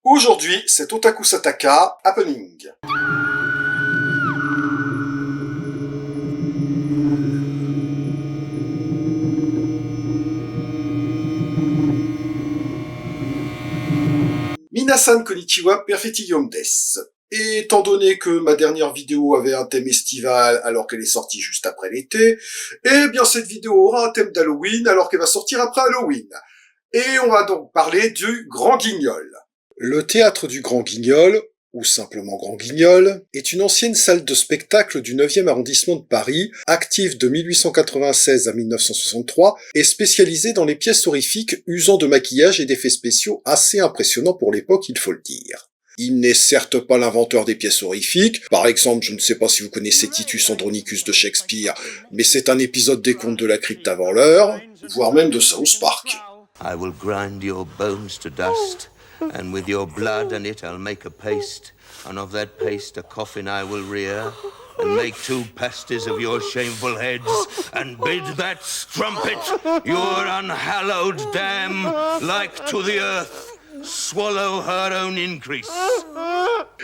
Aujourd'hui, c'est Otaku Sataka Happening. Minasan konnichiwa, perfectium des. Et étant donné que ma dernière vidéo avait un thème estival alors qu'elle est sortie juste après l'été, eh bien cette vidéo aura un thème d'Halloween alors qu'elle va sortir après Halloween. Et on va donc parler du Grand Guignol. Le théâtre du Grand Guignol, ou simplement Grand Guignol, est une ancienne salle de spectacle du 9e arrondissement de Paris, active de 1896 à 1963 et spécialisée dans les pièces horrifiques usant de maquillage et d'effets spéciaux assez impressionnants pour l'époque, il faut le dire. Il n'est certes pas l'inventeur des pièces horrifiques, par exemple, je ne sais pas si vous connaissez Titus Andronicus de Shakespeare, mais c'est un épisode des Contes de la Crypte avant l'heure, voire même de South Park. I will grind your bones to dust, and with your blood and it I'll make a paste, and of that paste a coffin I will rear, and make 2 pasties of your shameful heads, and bid that strumpet, your unhallowed dam, like to the earth, swallow her own increase.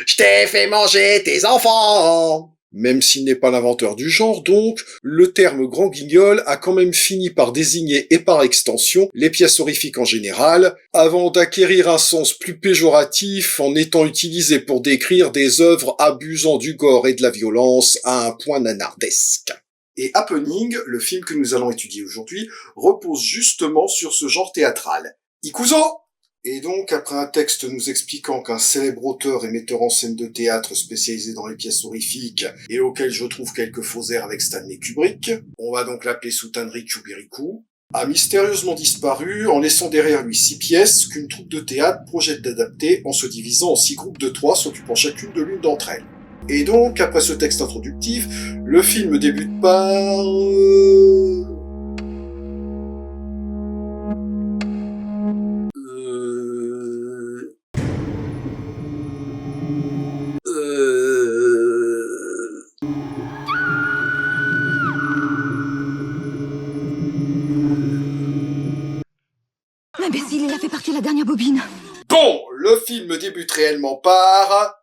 Je t'ai fait manger tes enfants! Même s'il n'est pas l'inventeur du genre, donc, le terme grand guignol a quand même fini par désigner et par extension les pièces horrifiques en général, avant d'acquérir un sens plus péjoratif en étant utilisé pour décrire des œuvres abusant du gore et de la violence à un point nanardesque. Et Happening, le film que nous allons étudier aujourd'hui, repose justement sur ce genre théâtral. Ikuzo! Et donc, après un texte nous expliquant qu'un célèbre auteur et metteur en scène de théâtre spécialisé dans les pièces horrifiques, et auquel je trouve quelques faux airs avec Stanley Kubrick, on va donc l'appeler Sutanri Chubiriku, a mystérieusement disparu en laissant derrière lui 6 pièces qu'une troupe de théâtre projette d'adapter en se divisant en 6 groupes de 3 s'occupant chacune de l'une d'entre elles. Et donc, après ce texte introductif, le film débute par... Imbécile, il a fait partir la dernière bobine. Bon, le film débute réellement par...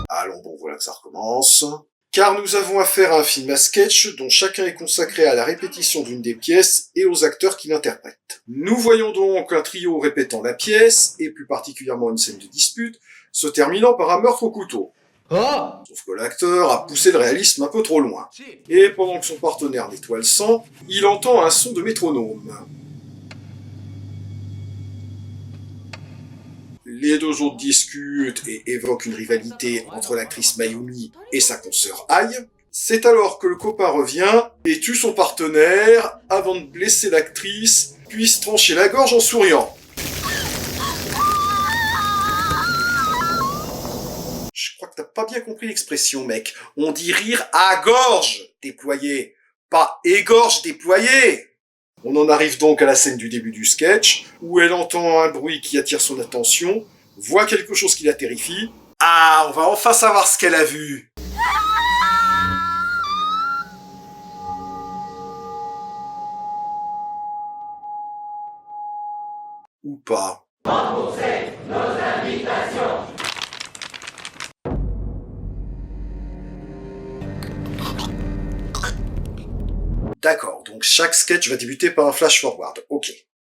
Allons, bon, voilà que ça recommence. Car nous avons affaire à un film à sketch dont chacun est consacré à la répétition d'une des pièces et aux acteurs qui l'interprètent. Nous voyons donc un trio répétant la pièce, et plus particulièrement une scène de dispute, se terminant par un meurtre au couteau. Sauf que l'acteur a poussé le réalisme un peu trop loin. Et pendant que son partenaire nettoie le sang, il entend un son de métronome. Les deux autres discutent et évoquent une rivalité entre l'actrice Mayumi et sa consoeur Ai. C'est alors que le copain revient et tue son partenaire avant de blesser l'actrice, puis se trancher la gorge en souriant. Je crois que t'as pas bien compris l'expression, mec. On dit rire à gorge déployée, pas égorge déployée. On en arrive donc à la scène du début du sketch, où elle entend un bruit qui attire son attention, voit quelque chose qui la terrifie. Ah, on va enfin savoir ce qu'elle a vu. Ou pas. D'accord, donc chaque sketch va débuter par un flash forward, ok.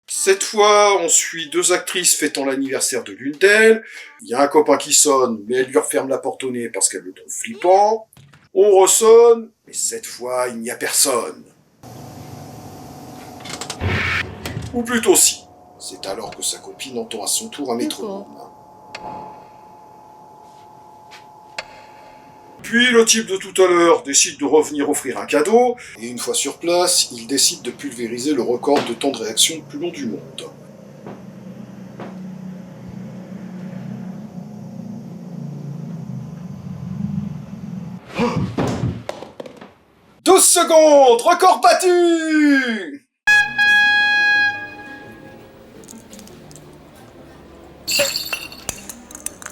Cette fois, on suit 2 actrices fêtant l'anniversaire de l'une d'elles, il y a un copain qui sonne, mais elle lui referme la porte au nez parce qu'elle le trouve flippant, on ressonne, mais cette fois, il n'y a personne. Ou plutôt si, c'est alors que sa copine entend à son tour un métronome. Puis le type de tout à l'heure décide de revenir offrir un cadeau, et une fois sur place, il décide de pulvériser le record de temps de réaction le plus long du monde. Oh 12 secondes, record battu!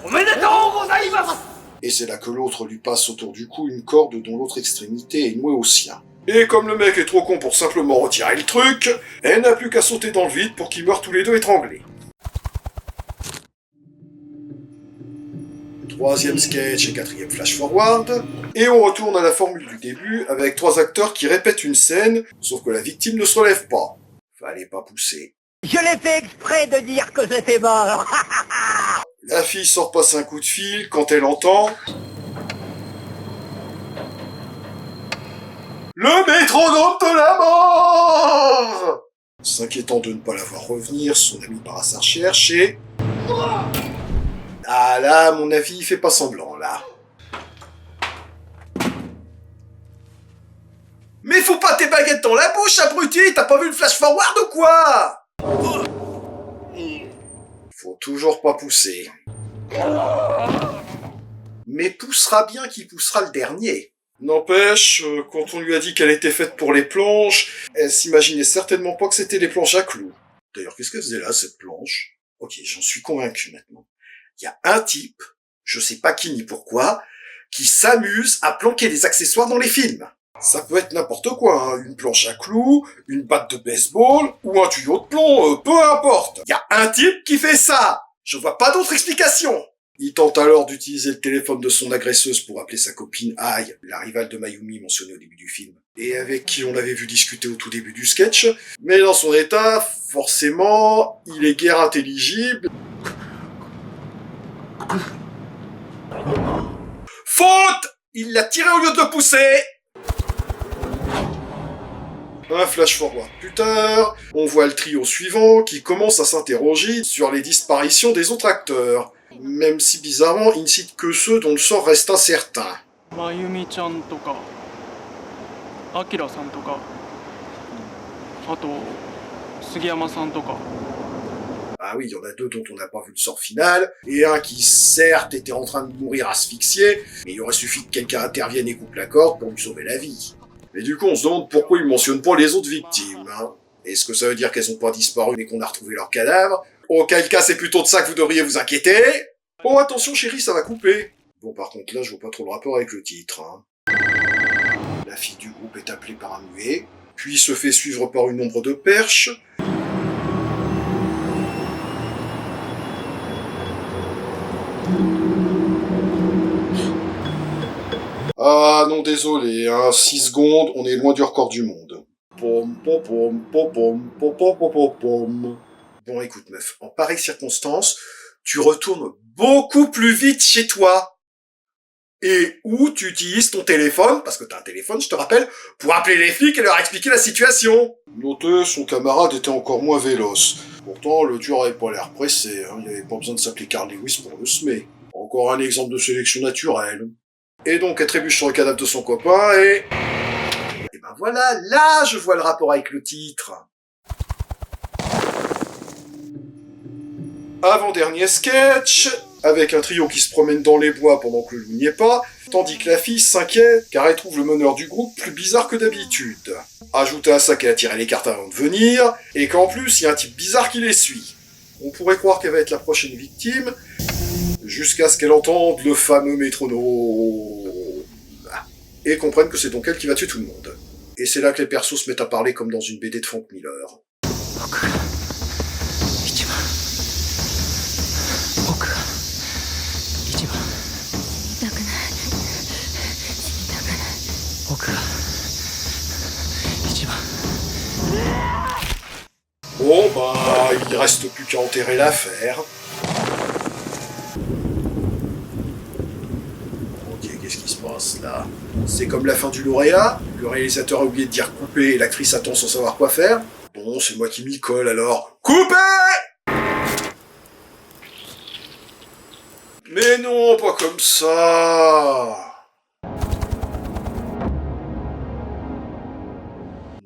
Omedetou gozaimasu! Et c'est là que l'autre lui passe autour du cou une corde dont l'autre extrémité est nouée au sien. Et comme le mec est trop con pour simplement retirer le truc, elle n'a plus qu'à sauter dans le vide pour qu'ils meurent tous les deux étranglés. Troisième sketch et quatrième flash-forward. Et on retourne à la formule du début avec 3 acteurs qui répètent une scène, sauf que la victime ne se relève pas. Fallait pas pousser. Je l'ai fait exprès de dire que j'étais mort. La fille sort passer un coup de fil quand elle entend... Le métronome de la mort! S'inquiétant de ne pas la voir revenir, son ami part à sa recherche et... Ah là, à mon avis, il fait pas semblant, là. Mais fous pas tes baguettes dans la bouche, abruti! T'as pas vu le flash-forward ou quoi? Faut toujours pas pousser. Mais poussera bien qui poussera le dernier. N'empêche, quand on lui a dit qu'elle était faite pour les planches, elle s'imaginait certainement pas que c'était les planches à clous. D'ailleurs, qu'est-ce qu'elle faisait là, cette planche? Ok, j'en suis convaincu maintenant. Il y a un type, je sais pas qui ni pourquoi, qui s'amuse à planquer des accessoires dans les films. Ça peut être n'importe quoi, hein. Une planche à clous, une batte de baseball, ou un tuyau de plomb, peu importe. Il y a un type qui fait ça. Je vois pas d'autre explication. Il tente alors d'utiliser le téléphone de son agresseuse pour appeler sa copine Ai, la rivale de Mayumi mentionnée au début du film, et avec qui on l'avait vu discuter au tout début du sketch, mais dans son état, forcément, il est guère intelligible. Faute! Il l'a tiré au lieu de le pousser! Un flash forward plus tard, on voit le trio suivant qui commence à s'interroger sur les disparitions des autres acteurs. Même si bizarrement, il ne cite que ceux dont le sort reste incertain. Mayumi-chan とか、Akira-san とか、あと杉山さんとか。 Ah oui, il y en a 2 dont on n'a pas vu le sort final, et un qui certes était en train de mourir asphyxié, mais il aurait suffi que quelqu'un intervienne et coupe la corde pour lui sauver la vie. Mais du coup, on se demande pourquoi il mentionne pas les autres victimes. Hein. Est-ce que ça veut dire qu'elles ont pas disparu et qu'on a retrouvé leurs cadavres? Auquel cas, c'est plutôt de ça que vous devriez vous inquiéter. Oh, attention chérie, ça va couper. Bon, par contre, là, je vois pas trop le rapport avec le titre. Hein. La fille du groupe est appelée par un muet, puis se fait suivre par une ombre de perche. Ah non, désolé, hein, 6 secondes, on est loin du record du monde. Pom, pom, pom, pom, pom, pom, pom, pom, pom, pom. Bon, écoute, meuf, en pareille circonstance, tu retournes beaucoup plus vite chez toi. Et où tu utilises ton téléphone, parce que t'as un téléphone, je te rappelle, pour appeler les flics et leur expliquer la situation. Notez, son camarade était encore moins véloce. Pourtant, le tueur avait pas l'air pressé, hein, il n'y avait pas besoin de s'appeler Carl Lewis pour le semer. Encore un exemple de sélection naturelle. Et donc, elle trébuche sur le cadavre de son copain et... Et ben voilà, là, je vois le rapport avec le titre. Avant-dernier sketch, avec un trio qui se promène dans les bois pendant que le loup n'y est pas, tandis que la fille s'inquiète car elle trouve le meneur du groupe plus bizarre que d'habitude. Ajoutez à ça qu'elle a tiré les cartes avant de venir, et qu'en plus, il y a un type bizarre qui les suit. On pourrait croire qu'elle va être la prochaine victime, jusqu'à ce qu'elle entende le fameux métronome, et comprenne que c'est donc elle qui va tuer tout le monde. Et c'est là que les persos se mettent à parler comme dans une BD de Frank Miller. Bon bah, il reste plus qu'à enterrer l'affaire. Ok, qu'est-ce qui se passe là? C'est comme la fin du lauréat, le réalisateur a oublié de dire couper et l'actrice attend sans savoir quoi faire. Bon, c'est moi qui m'y colle alors. Coupez! Mais non, pas comme ça!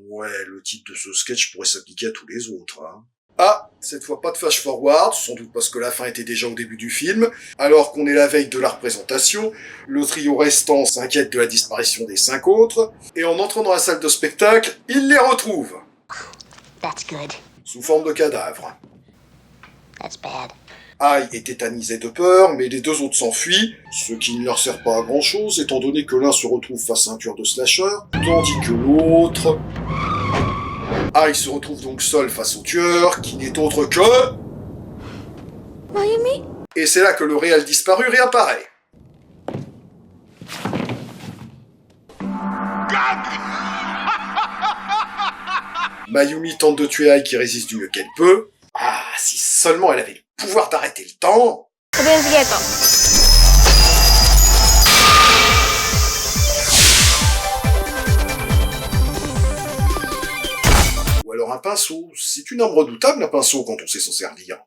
Ouais, le titre de ce sketch pourrait s'appliquer à tous les autres, hein. Ah, cette fois pas de flash forward, sans doute parce que la fin était déjà au début du film. Alors qu'on est la veille de la représentation, le trio restant s'inquiète de la disparition des 5 autres, et en entrant dans la salle de spectacle, il les retrouve. That's good. Sous forme de cadavres. That's bad. Ai est tétanisé de peur, mais les deux autres s'enfuient, ce qui ne leur sert pas à grand chose, étant donné que l'un se retrouve face à un tueur de slasher, tandis que l'autre... Ai se retrouve donc seul face au tueur, qui n'est autre que... Mayumi? Et c'est là que le réel disparu réapparaît. Mayumi tente de tuer Ai qui résiste du mieux qu'elle peut. Ah, si seulement elle avait le pouvoir d'arrêter le temps. オフェンスゲート。Ou alors un pinceau. C'est une arme redoutable, un pinceau, quand on sait s'en servir.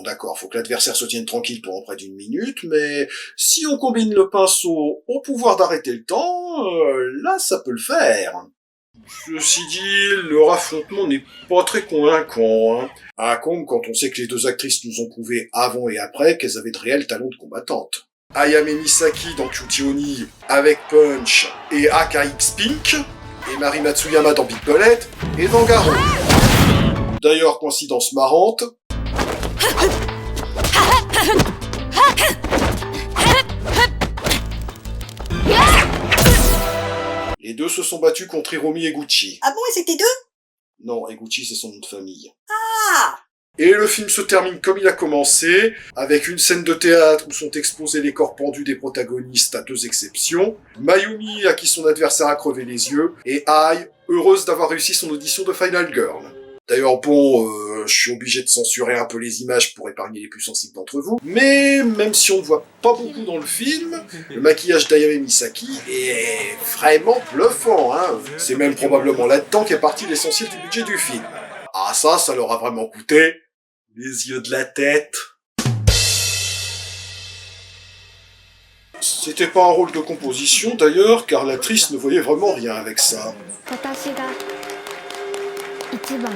D'accord, faut que l'adversaire se tienne tranquille pendant près d'une minute, mais si on combine le pinceau au pouvoir d'arrêter le temps, là ça peut le faire. Ceci dit, leur affrontement n'est pas très convaincant, hein. À Kong, quand on sait que les deux actrices nous ont prouvé avant et après qu'elles avaient de réels talents de combattantes. Ayame Misaki dans Cutie Oni avec Punch et AKX Pink, et Mari Matsuyama dans Big Bullet, et dans Garou. D'ailleurs, coïncidence marrante, les deux se sont battus contre Hiromi Eguchi. Ah bon, et c'était deux? Non, Eguchi c'est son nom de famille. Ah! Et le film se termine comme il a commencé, avec une scène de théâtre où sont exposés les corps pendus des protagonistes à deux exceptions, Mayumi à qui son adversaire a crevé les yeux, et Ai, heureuse d'avoir réussi son audition de Final Girl. D'ailleurs bon, je suis obligé de censurer un peu les images pour épargner les plus sensibles d'entre vous, mais même si on ne voit pas beaucoup dans le film, le maquillage d'Ayame Misaki est vraiment bluffant, hein. C'est même probablement là-dedans qu'est parti l'essentiel du budget du film. Ah ça leur a vraiment coûté les yeux de la tête. C'était pas un rôle de composition d'ailleurs, car l'actrice ne voyait vraiment rien avec ça. 私が一番。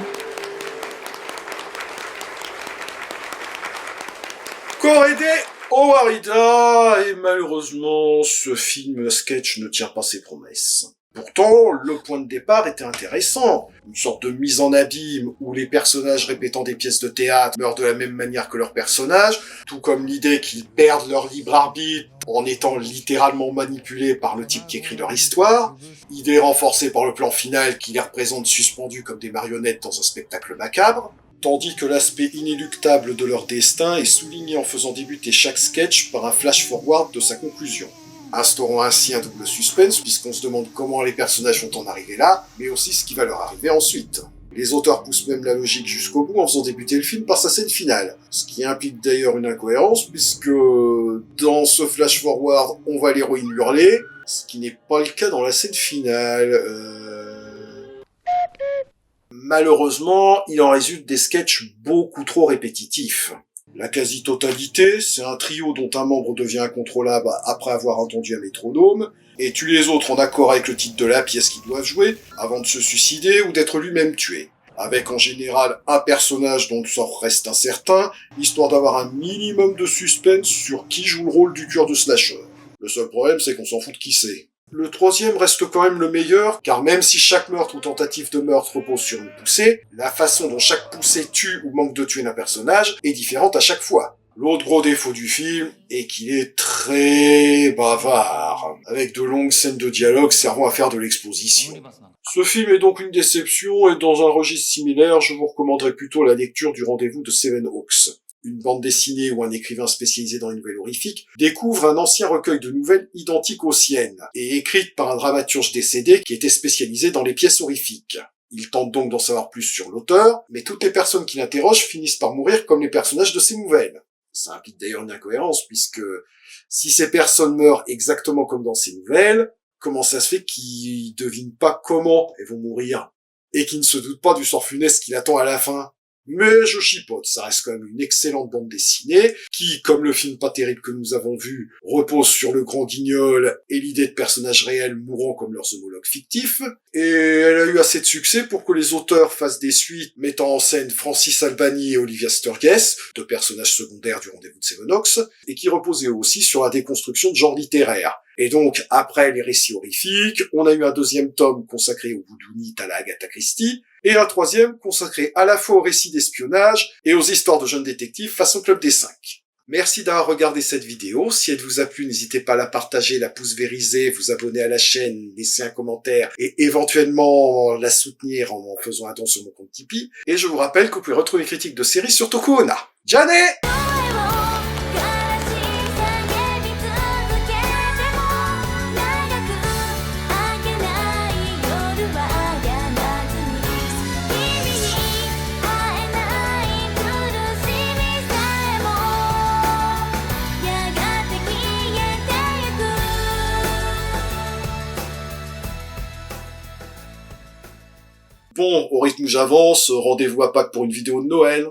Korede Owarida, et malheureusement, ce film sketch ne tient pas ses promesses. Pourtant, le point de départ était intéressant. Une sorte de mise en abîme où les personnages répétant des pièces de théâtre meurent de la même manière que leurs personnages, tout comme l'idée qu'ils perdent leur libre arbitre en étant littéralement manipulés par le type qui écrit leur histoire, idée renforcée par le plan final qui les représente suspendus comme des marionnettes dans un spectacle macabre, tandis que l'aspect inéluctable de leur destin est souligné en faisant débuter chaque sketch par un flash-forward de sa conclusion. Instaurant ainsi un double suspense, puisqu'on se demande comment les personnages vont en arriver là, mais aussi ce qui va leur arriver ensuite. Les auteurs poussent même la logique jusqu'au bout en faisant débuter le film par sa scène finale, ce qui implique d'ailleurs une incohérence, puisque dans ce flash-forward, on voit l'héroïne hurler, ce qui n'est pas le cas dans la scène finale. Malheureusement, il en résulte des sketchs beaucoup trop répétitifs. La quasi-totalité, c'est un trio dont un membre devient incontrôlable après avoir entendu un métronome, et tue les autres en accord avec le titre de la pièce qu'ils doivent jouer, avant de se suicider ou d'être lui-même tué. Avec en général un personnage dont le sort reste incertain, histoire d'avoir un minimum de suspense sur qui joue le rôle du tueur de slasher. Le seul problème, c'est qu'on s'en fout de qui c'est. Le troisième reste quand même le meilleur, car même si chaque meurtre ou tentative de meurtre repose sur une poussée, la façon dont chaque poussée tue ou manque de tuer un personnage est différente à chaque fois. L'autre gros défaut du film est qu'il est très bavard, avec de longues scènes de dialogue servant à faire de l'exposition. Ce film est donc une déception, et dans un registre similaire, je vous recommanderais plutôt la lecture du Rendez-vous de Seven Hawks. Une bande dessinée où un écrivain spécialisé dans les nouvelles horrifiques découvre un ancien recueil de nouvelles identiques aux siennes, et écrites par un dramaturge décédé qui était spécialisé dans les pièces horrifiques. Il tente donc d'en savoir plus sur l'auteur, mais toutes les personnes qui l'interrogent finissent par mourir comme les personnages de ces nouvelles. Ça implique d'ailleurs une incohérence, puisque si ces personnes meurent exactement comme dans ces nouvelles, comment ça se fait qu'ils devinent pas comment elles vont mourir, et qu'ils ne se doutent pas du sort funeste qui l'attend à la fin? Mais je chipote, ça reste quand même une excellente bande dessinée, qui, comme le film pas terrible que nous avons vu, repose sur le grand guignol et l'idée de personnages réels mourant comme leurs homologues fictifs, et elle a eu assez de succès pour que les auteurs fassent des suites mettant en scène Francis Albani et Olivia Sturgess, deux personnages secondaires du Rendez-vous de Sevenoaks, et qui reposaient aussi sur la déconstruction de genre littéraire. Et donc, après les récits horrifiques, on a eu un deuxième tome consacré au Whodunit à la Agatha Christie, et un troisième consacré à la fois aux récits d'espionnage et aux histoires de jeunes détectives façon Club des 5. Merci d'avoir regardé cette vidéo. Si elle vous a plu, n'hésitez pas à la partager, la pouce vérisée, vous abonner à la chaîne, laisser un commentaire et éventuellement la soutenir en faisant un don sur mon compte Tipeee. Et je vous rappelle que vous pouvez retrouver les critiques de séries sur Tokuona. Jane! 'Bon, au rythme où j'avance, rendez-vous à Pâques pour une vidéo de Noël.